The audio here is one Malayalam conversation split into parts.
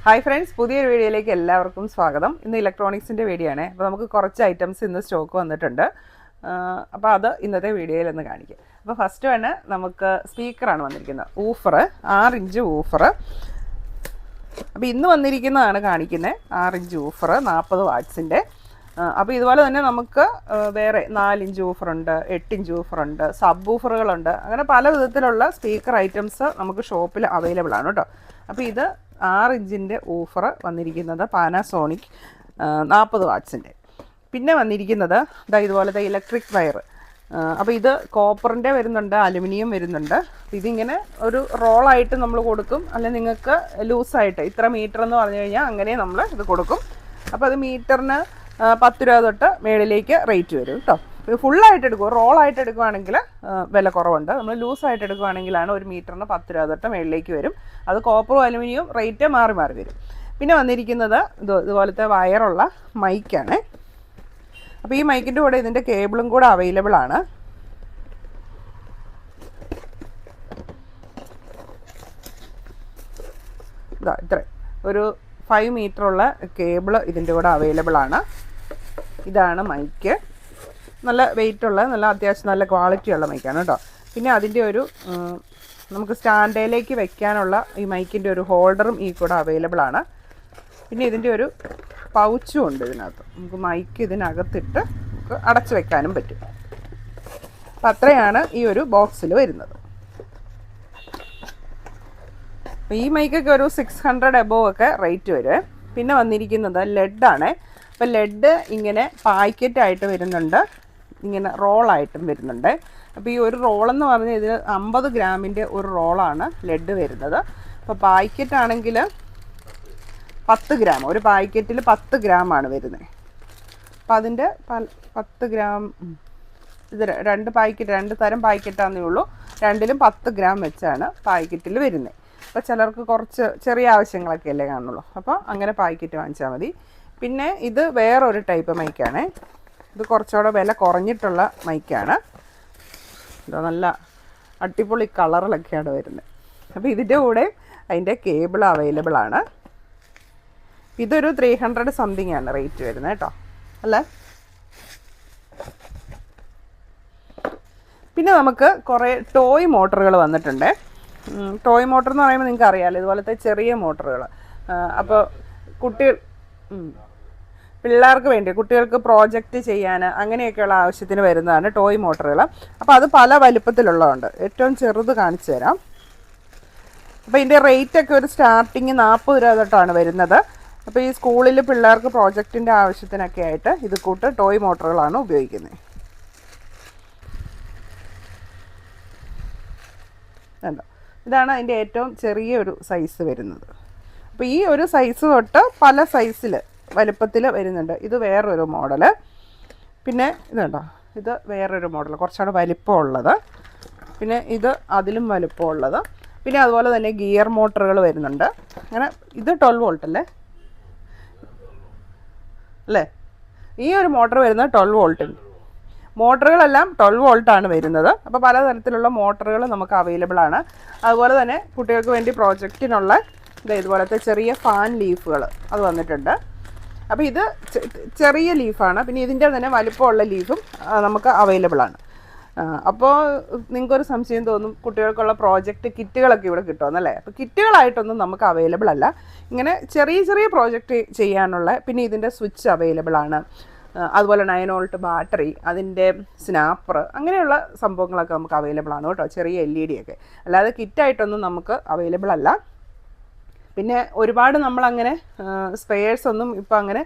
ഹായ് ഫ്രണ്ട്സ്, പുതിയൊരു വീഡിയോയിലേക്ക് എല്ലാവർക്കും സ്വാഗതം. ഇന്ന് ഇലക്ട്രോണിക്സിൻ്റെ വീഡിയോ ആണ്. അപ്പോൾ നമുക്ക് കുറച്ച് ഐറ്റംസ് ഇന്ന് സ്റ്റോക്ക് വന്നിട്ടുണ്ട്. അപ്പോൾ അത് ഇന്നത്തെ വീഡിയോയിൽ ഒന്ന് കാണിക്കാം. അപ്പോൾ ഫസ്റ്റ് തന്നെ നമുക്ക് സ്പീക്കറാണ് വന്നിരിക്കുന്നത്. Woofer 6 inch woofer. അപ്പോൾ ഇന്ന് വന്നിരിക്കുന്നതാണ് കാണിക്കുന്നത്. 6 ഇഞ്ച് ഊഫർ 40 വാട്ട്സിൻ്റെ. അപ്പോൾ ഇതുപോലെ തന്നെ നമുക്ക് വേറെ 4 ഇഞ്ച് ഊഫറുണ്ട്, 8 ഇഞ്ച് ഊഫറുണ്ട്, സബ് ഊഫറുകളുണ്ട്. അങ്ങനെ പല വിധത്തിലുള്ള സ്പീക്കർ ഐറ്റംസ് നമുക്ക് ഷോപ്പിൽ അവൈലബിൾ ആണ് കേട്ടോ. അപ്പോൾ ഇത് 6 ഇഞ്ചിൻ്റെ ഊഫർ വന്നിരിക്കുന്നത് പാനാസോണിക് 40 വാട്ട്സിൻ്റെ. പിന്നെ വന്നിരിക്കുന്നത് ഇതുപോലത്തെ ഇലക്ട്രിക് വയർ. അപ്പോൾ ഇത് കോപ്പറിൻ്റെ വരുന്നുണ്ട്, അലുമിനിയം വരുന്നുണ്ട്. ഇതിങ്ങനെ ഒരു റോളായിട്ട് നമ്മൾ കൊടുക്കും, അല്ലെങ്കിൽ നിങ്ങൾക്ക് ലൂസായിട്ട് ഇത്ര മീറ്റർ എന്ന് പറഞ്ഞു കഴിഞ്ഞാൽ അങ്ങനെ നമ്മൾ ഇത് കൊടുക്കും. അപ്പോൾ അത് മീറ്ററിന് 10 രൂപ തൊട്ട് മേളിലേക്ക് റേറ്റ് വരും കേട്ടോ. ഫുള്ളായിട്ട് എടുക്കുക, റോളായിട്ട് എടുക്കുകയാണെങ്കിൽ വില കുറവുണ്ട്. നമ്മൾ ലൂസായിട്ട് എടുക്കുകയാണെങ്കിലാണ് ഒരു മീറ്ററിന് 10 രൂപ തൊട്ട് മേളിലേക്ക് വരും. അത് കോപ്പറും അലുമിനിയം റേറ്റ് മാറി മാറി വരും. പിന്നെ വന്നിരിക്കുന്നത് ഇതുപോലത്തെ വയറുള്ള മൈക്കാണ്. അപ്പോൾ ഈ മൈക്കിൻ്റെ കൂടെ ഇതിൻ്റെ കേബിളും കൂടെ അവൈലബിൾ ആണ്. ഇത്ര ഒരു 5 മീറ്ററുള്ള കേബിൾ ഇതിൻ്റെ കൂടെ അവൈലബിൾ ആണ്. ഇതാണ് മൈക്ക്. നല്ല വെയിറ്റുള്ള, നല്ല അത്യാവശ്യം നല്ല ക്വാളിറ്റിയുള്ള മൈക്കാണ് കേട്ടോ. പിന്നെ അതിൻ്റെ ഒരു നമുക്ക് സ്റ്റാൻഡിലേക്ക് വെക്കാനുള്ള ഈ മൈക്കിൻ്റെ ഒരു ഹോൾഡറും ഈ കൂടെ അവൈലബിൾ ആണ്. പിന്നെ ഇതിൻ്റെ ഒരു പൗച്ചും ഉണ്ട് ഇതിനകത്ത്. നമുക്ക് മൈക്ക് ഇതിനകത്തിട്ട് നമുക്ക് അടച്ചു വെക്കാനും പറ്റും. അപ്പം അത്രയാണ് ഈ ഒരു ബോക്സിൽ വരുന്നത്. അപ്പോൾ ഈ മൈക്കൊക്കെ ഒരു 600 എബോവ് ഒക്കെ റേറ്റ് വരും. പിന്നെ വന്നിരിക്കുന്നത് ലെഡാണ്. അപ്പോൾ ലെഡ് ഇങ്ങനെ പാക്കറ്റായിട്ട് വരുന്നുണ്ട്, ഇങ്ങനെ റോളായിട്ടും വരുന്നുണ്ട്. അപ്പോൾ ഈ ഒരു റോളെന്ന് പറഞ്ഞാൽ ഇത് 50 ഗ്രാമിൻ്റെ ഒരു റോളാണ് ലെഡ് വരുന്നത്. അപ്പോൾ പാക്കറ്റാണെങ്കിൽ 10 ഗ്രാം, ഒരു പാക്കറ്റിൽ 10 ഗ്രാമാണ് വരുന്നത്. അപ്പോൾ അതിൻ്റെ 10 ഗ്രാം, ഇത് 2 പാക്കറ്റ്, 2 തരം പാക്കറ്റാന്നേ ഉള്ളൂ. രണ്ടിലും 10 ഗ്രാം വെച്ചാണ് പാക്കറ്റിൽ വരുന്നത്. അപ്പോൾ ചിലർക്ക് കുറച്ച് ചെറിയ ആവശ്യങ്ങളൊക്കെ അല്ലേ കാണുള്ളൂ, അപ്പോൾ അങ്ങനെ പാക്കറ്റ് വാങ്ങിച്ചാൽ മതി. പിന്നെ ഇത് വേറൊരു ടൈപ്പ് മൈക്കാണ്. ഇത് കുറച്ചുകൂടെ വില കുറഞ്ഞിട്ടുള്ള മൈക്കാണ്. ഇത് നല്ല അടിപൊളി കളറിലൊക്കെയാണ് വരുന്നത്. അപ്പോൾ ഇതിൻ്റെ കൂടെ അതിൻ്റെ കേബിൾ അവൈലബിൾ ആണ്. ഇതൊരു 300 സംതിങ് ആണ് റേറ്റ് വരുന്നത് കേട്ടോ, അല്ലേ. പിന്നെ നമുക്ക് കുറേ ടോയ് മോട്ടറുകൾ വന്നിട്ടുണ്ട്. ടോയ് മോട്ടർ എന്ന് പറയുമ്പോൾ നിങ്ങൾക്ക് അറിയാമല്ലോ, ഇതുപോലത്തെ ചെറിയ മോട്ടറുകൾ. അപ്പോൾ പിള്ളേർക്ക് വേണ്ടി, കുട്ടികൾക്ക് പ്രോജക്റ്റ് ചെയ്യാൻ അങ്ങനെയൊക്കെയുള്ള ആവശ്യത്തിന് വരുന്നതാണ് ടോയ് മോട്ടറുകൾ. അപ്പോൾ അത് പല വലുപ്പത്തിലുള്ളതുണ്ട്. ഏറ്റവും ചെറുത് കാണിച്ചു തരാം. അപ്പോൾ ഇതിൻ്റെ റേറ്റൊക്കെ ഒരു സ്റ്റാർട്ടിങ് 40 രൂപ തൊട്ടാണ് വരുന്നത്. അപ്പോൾ ഈ സ്കൂളിൽ പിള്ളേർക്ക് പ്രോജക്റ്റിൻ്റെ ആവശ്യത്തിനൊക്കെ ആയിട്ട് ഇത് കൂട്ട് ടോയ് മോട്ടറുകളാണ് ഉപയോഗിക്കുന്നത്. കണ്ടോ, ഇതാണ് അതിൻ്റെ ഏറ്റവും ചെറിയൊരു സൈസ് വരുന്നത്. അപ്പോൾ ഈ ഒരു സൈസ് തൊട്ട് പല സൈസിൽ വലുപ്പത്തിൽ വരുന്നുണ്ട്. ഇത് വേറൊരു മോഡല്. പിന്നെ ഇതുണ്ടോ, ഇത് വേറൊരു മോഡൽ, കുറച്ചുകൂടെ വലിപ്പമുള്ളത്. പിന്നെ ഇത് അതിലും വലിപ്പമുള്ളത്. പിന്നെ അതുപോലെ തന്നെ ഗിയർ മോട്ടറുകൾ വരുന്നുണ്ട്. അങ്ങനെ ഇത് 12 വോൾട്ട് അല്ലേ. ഈ ഒരു മോട്ടർ വരുന്നത് 12 വോൾട്ടുണ്ട്. മോട്ടറുകളെല്ലാം 12 വോൾട്ടാണ് വരുന്നത്. അപ്പോൾ പലതരത്തിലുള്ള മോട്ടറുകൾ നമുക്ക് അവൈലബിൾ ആണ്. അതുപോലെ തന്നെ കുട്ടികൾക്ക് വേണ്ടി പ്രോജക്റ്റിനുള്ള ഇതുപോലത്തെ ചെറിയ ഫാൻ ലീഫുകൾ അത് വന്നിട്ടുണ്ട്. അപ്പോൾ ഇത് ചെറിയ ലീഫാണ്. പിന്നെ ഇതിൻ്റെ തന്നെ വലിപ്പമുള്ള ലീഫും നമുക്ക് അവൈലബിൾ ആണ്. അപ്പോൾ നിങ്ങൾക്കൊരു സംശയം തോന്നും, കുട്ടികൾക്കുള്ള പ്രോജക്റ്റ് കിറ്റുകളൊക്കെ ഇവിടെ കിട്ടുമെന്നല്ലേ. അപ്പോൾ കിറ്റുകളായിട്ടൊന്നും നമുക്ക് അവൈലബിൾ അല്ല. ഇങ്ങനെ ചെറിയ ചെറിയ പ്രോജക്റ്റ് ചെയ്യാനുള്ള, പിന്നെ ഇതിൻ്റെ സ്വിച്ച് അവൈലബിൾ ആണ്. അതുപോലെ 9 വോൾട്ട് ബാറ്ററി, അതിൻ്റെ സ്നാപ്പർ, അങ്ങനെയുള്ള സംഭവങ്ങളൊക്കെ നമുക്ക് അവൈലബിൾ ആണ് കേട്ടോ. ചെറിയ LED ഒക്കെ, അല്ലാതെ കിറ്റായിട്ടൊന്നും നമുക്ക് അവൈലബിൾ അല്ല. പിന്നെ ഒരുപാട് നമ്മളങ്ങനെ സ്പെയർസൊന്നും ഇപ്പോൾ അങ്ങനെ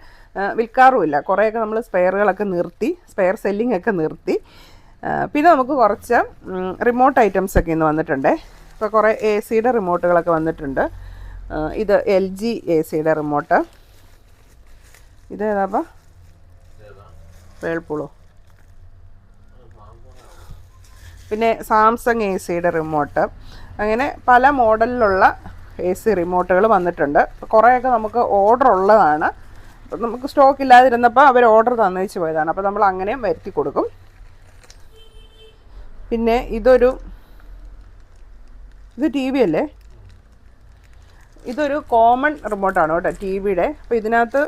വിൽക്കാറുമില്ല. കുറേയൊക്കെ നമ്മൾ സ്പെയറുകളൊക്കെ നിർത്തി, സ്പെയർ സെല്ലിംഗ് ഒക്കെ നിർത്തി. പിന്നെ നമുക്ക് കുറച്ച് റിമോട്ട് ഐറ്റംസൊക്കെ ഇന്ന് വന്നിട്ടുണ്ട്. ഇപ്പോൾ കുറേ AC-യുടെ റിമോട്ടുകളൊക്കെ വന്നിട്ടുണ്ട്. ഇത് LG AC-യുടെ റിമോട്ട്. ഇത് ഏതാപ്പാ, വേൾപൂളോ. പിന്നെ സാംസങ് AC-യുടെ റിമോട്ട്. അങ്ങനെ പല മോഡലിലുള്ള AC റിമോട്ടുകൾ വന്നിട്ടുണ്ട്. കുറേയൊക്കെ നമുക്ക് ഓർഡർ ഉള്ളതാണ്. അപ്പം നമുക്ക് സ്റ്റോക്ക് ഇല്ലാതിരുന്നപ്പോൾ അവർ ഓർഡർ തന്നേച്ച് പോയതാണ്. അപ്പോൾ നമ്മൾ അങ്ങനെയും വരുത്തി കൊടുക്കും. പിന്നെ ഇത് TV അല്ലേ, ഇതൊരു കോമൺ റിമോട്ടാണ് കേട്ടോ ടി വിയുടെ. അപ്പോൾ ഇതിനകത്ത്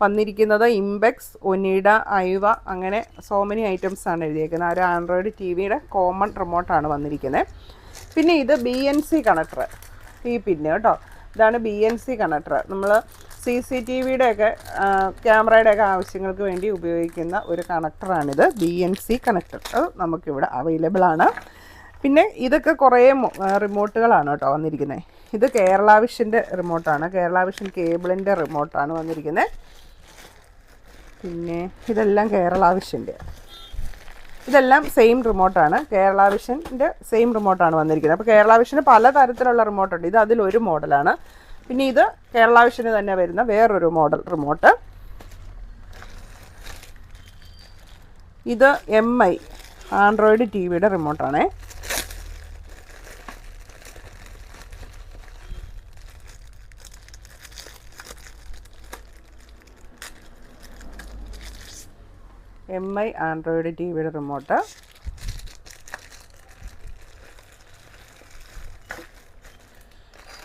വന്നിരിക്കുന്നത് ഇംബെക്സ്, ഒനിഡ, ഐവ, അങ്ങനെ സോ മെനി ഐറ്റംസ് ആണ് എഴുതിയേക്കുന്നത്. ഒരു ആൻഡ്രോയിഡ് ടി വിയുടെ കോമൺ റിമോട്ടാണ് വന്നിരിക്കുന്നത്. പിന്നെ ഇത് BNC കണക്ടർ, ഈ പിന്ന് കേട്ടോ, ഇതാണ് BNC കണക്ടർ. നമ്മൾ CCTVയുടെ ഒക്കെ ക്യാമറയുടെ ഒക്കെ ആവശ്യങ്ങൾക്ക് വേണ്ടി ഉപയോഗിക്കുന്ന ഒരു കണക്ടറാണിത്, BNC കണക്ടർ. അത് നമുക്കിവിടെ അവൈലബിൾ ആണ്. പിന്നെ ഇതൊക്കെ കുറേ റിമോട്ടുകളാണ് കേട്ടോ വന്നിരിക്കുന്നത്. ഇത് കേരള വിഷൻ്റെ റിമോട്ടാണ്, കേരള വിഷൻ കേബിളിൻ്റെ റിമോട്ടാണ് വന്നിരിക്കുന്നത്. പിന്നെ ഇതെല്ലാം കേരള വിഷൻ്റെ, ഇതെല്ലാം സെയിം റിമോട്ടാണ്, കേരള വിഷൻ്റെ സെയിം റിമോട്ടാണ് വന്നിരിക്കുന്നത്. അപ്പോൾ കേരള വിഷന് പല തരത്തിലുള്ള റിമോട്ടുണ്ട്, ഇത് അതിലൊരു മോഡലാണ്. പിന്നെ ഇത് കേരള വിഷന് തന്നെ വരുന്ന വേറൊരു മോഡൽ റിമോട്ട്. ഇത് MI ആൻഡ്രോയിഡ് ടി വിയുടെ റിമോട്ടാണേ. MI ആൻഡ്രോയിഡ് ടി വിയുടെ റിമോട്ട്.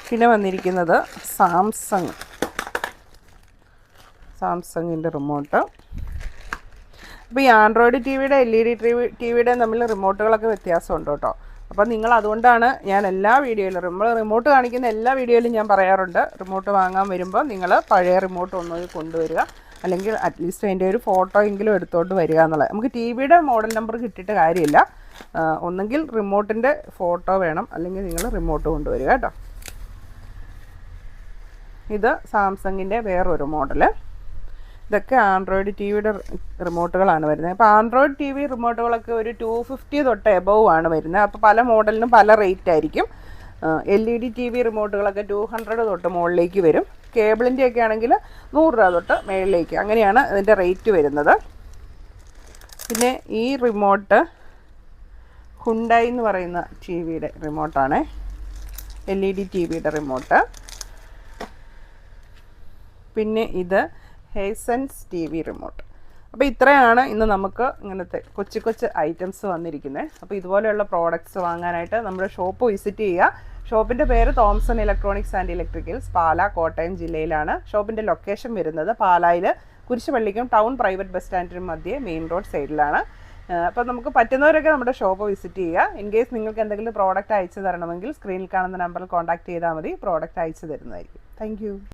പിന്നെ വന്നിരിക്കുന്നത് സാംസങ്ങിൻ്റെ റിമോട്ട്. അപ്പോൾ ഈ ആൻഡ്രോയിഡ് ടി വിയുടെ LED ടി വിയുടെ തമ്മിൽ റിമോട്ടുകളൊക്കെ വ്യത്യാസമുണ്ട് കേട്ടോ. അപ്പോൾ നിങ്ങൾ അതുകൊണ്ടാണ് ഞാൻ എല്ലാ വീഡിയോയിലും റിമോട്ട് കാണിക്കുന്ന എല്ലാ വീഡിയോയിലും ഞാൻ പറയാറുണ്ട്, റിമോട്ട് വാങ്ങാൻ വരുമ്പോൾ നിങ്ങൾ പഴയ റിമോട്ട് ഒന്നുകൂടി കൊണ്ടുവരിക, അല്ലെങ്കിൽ അറ്റ്ലീസ്റ്റ് അതിൻ്റെ ഒരു ഫോട്ടോ എങ്കിലും എടുത്തോണ്ട് വരിക എന്നുള്ളത്. നമുക്ക് ടി വിയുടെ മോഡൽ നമ്പർ കിട്ടിയിട്ട് കാര്യമില്ല, ഒന്നെങ്കിൽ റിമോട്ടിൻ്റെ ഫോട്ടോ വേണം, അല്ലെങ്കിൽ നിങ്ങൾ റിമോട്ട് കൊണ്ടുവരിക കേട്ടോ. ഇത് സാംസങ്ങിൻ്റെ വേറൊരു മോഡല്. ഇതൊക്കെ ആൻഡ്രോയിഡ് ടി വിയുടെ റിമോട്ടുകളാണ് വരുന്നത്. അപ്പോൾ ആൻഡ്രോയിഡ് ടി വി റിമോട്ടുകളൊക്കെ ഒരു 250 തൊട്ട് എബവ് ആണ് വരുന്നത്. അപ്പോൾ പല മോഡലിനും പല റേറ്റ് ആയിരിക്കും. LED ടി വി റിമോട്ടുകളൊക്കെ 200 തൊട്ട് മുകളിലേക്ക് വരും. കേബിളിൻ്റെ ഒക്കെ ആണെങ്കിൽ 100 രൂപ തൊട്ട് മുകളിലേക്ക്, അങ്ങനെയാണ് ഇതിൻ്റെ റേറ്റ് വരുന്നത്. പിന്നെ ഈ റിമോട്ട് ഹുണ്ടായി എന്ന് പറയുന്ന ടി വിയുടെ റിമോട്ടാണ്, LED ടി വിയുടെ റിമോട്ട്. പിന്നെ ഇത് ഹേസൻസ് ടി വി റിമോട്ട്. അപ്പോൾ ഇത്രയാണ് ഇന്ന് നമുക്ക് ഇങ്ങനത്തെ കൊച്ചു ഐറ്റംസ് വന്നിരിക്കുന്നത്. അപ്പോൾ ഇതുപോലെയുള്ള പ്രോഡക്റ്റ്സ് വാങ്ങാനായിട്ട് നമ്മുടെ ഷോപ്പ് വിസിറ്റ് ചെയ്യുക. ഷോപ്പിൻ്റെ പേര് തോംസൺ ഇലക്ട്രോണിക്സ് ആൻഡ് ഇലക്ട്രിക്കൽസ്, പാല, കോട്ടയം ജില്ലയിലാണ്. ഷോപ്പിൻ്റെ ലൊക്കേഷൻ വരുന്നത് പാലായിൽ കുരിശുപള്ളിക്കും ടൗൺ പ്രൈവറ്റ് ബസ് സ്റ്റാൻഡിനും മധ്യേ മെയിൻ റോഡ് സൈഡിലാണ്. അപ്പോൾ നമുക്ക് പറ്റുന്നവരൊക്കെ നമ്മുടെ ഷോപ്പ് വിസിറ്റ് ചെയ്യുക. ഇൻ കേസ് നിങ്ങൾക്ക് എന്തെങ്കിലും പ്രോഡക്റ്റ് അയച്ചു തരണമെങ്കിൽ സ്ക്രീനിൽ കാണുന്ന നമ്പറിൽ കോൺടാക്ട് ചെയ്താൽ മതി, പ്രോഡക്റ്റ് അയച്ചു തരുന്നതായിരിക്കും. താങ്ക്